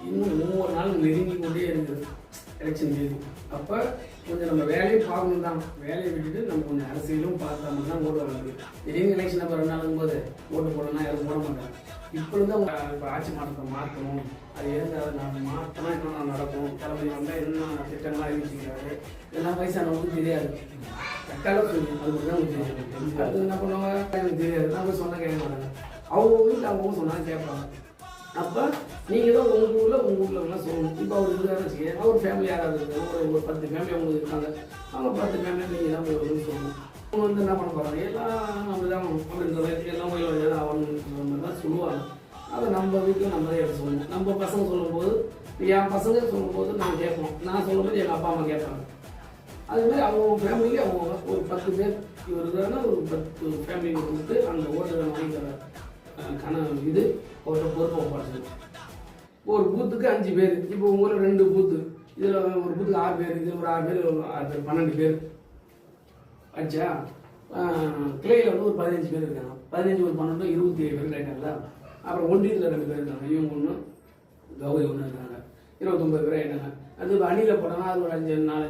இன்னும் ஒவ்வொரு நாளும் நெருங்கி கொண்டே இருக்குது எலெக்ஷன் தேதி. அப்போ கொஞ்சம் நம்ம வேலையும் பார்க்கணும் தான். வேலையை விட்டுட்டு நம்ம கொஞ்சம் அரசியலும் பார்த்தோம்னா தான் ஓட்டு வாங்க. திடீர்னு எலெக்ஷன் அப்போ 2 நாளுங்கும் போது ஓட்டு போடணும்னா யாரும் போட மாட்டாங்க. இப்பொழுது இப்போ ஆட்சி மாற்றத்தை மாற்றணும், அது எதுக்காக நான் மாற்றணும், என்ன நடக்கும், தலைமை வந்தால் என்ன திட்டங்களாக அறிவிச்சுக்கிறாரு, எல்லாம் வயசானவங்களுக்கு தெரியாது. கரெக்டாக சொல்லி அது மட்டும் தான் தெரியும். அது என்ன பண்ணுவாங்க, எனக்கு தெரியாது, நம்ம சொன்னால் கேட்க மாட்டாங்க. அவங்க வீட்டில் அவங்க சொன்னால் கேட்பாங்க. அப்போ நீங்கள் தான் உங்கள் ஊரில் சொல்லணும். இப்போ அவர் இருக்காருன்னு வச்சுக்கேன், அவர் ஃபேமிலி யாராவது இருக்காங்க, ஒரு 10 ஃபேமிலி அவங்க இருக்காங்க, அவங்க 10 ஃபேமிலி நீங்கள் தான் போய் சொல்லணும். அவங்க வந்து என்ன பண்ண போகிறாங்க, எல்லாம் நம்ம தான் அப்படின்ற வயசுக்கு எல்லாம் போய் அவங்க தான் சொல்லுவாங்க. அதை நம்ம வீட்டில் நம்ம தான் எடுத்து சொல்லணும். நம்ம பசங்க சொல்லும்போது, என் பசங்க சொல்லும்போது நாங்கள் கேட்போம், நான் சொல்லும்போது எங்கள் அப்பா அம்மா கேட்பாங்க. அதுமாதிரி அவங்க ஃபேமிலிக்கு அவங்க ஒரு 10 பேர் இவர் இருக்காருன்னா ஒரு 10 ஃபேமிலிக்கு வந்துட்டு அந்த ஓட்டுகளை வாங்கிக்கிற இது அவர்கிட்ட பொறுப்பை ஒப்படைச்சிடும். ஒரு பூத்துக்கு 5 பேர். இப்போ உங்களில் 2 பூத்து, இதில் ஒரு பூத்துக்கு 6 பேர், இதில் ஒரு 6 பேர், ஒரு 6 பேர் 12 பேர் ஆச்சா. கிளையில் வந்து ஒரு 15 பேர் இருக்காங்க. 15 ஒரு 12 27 பேர் ஆகிட்டாங்களா. அப்புறம் ஒன்றியத்தில் 2 பேர் இருக்காங்க, இவங்க ஒன்று கௌரி ஒன்று இருக்காங்க, 29 பேர் ஆகிட்டாங்க. அது அணியில் போட்டோம்னா அது ஒரு 5 4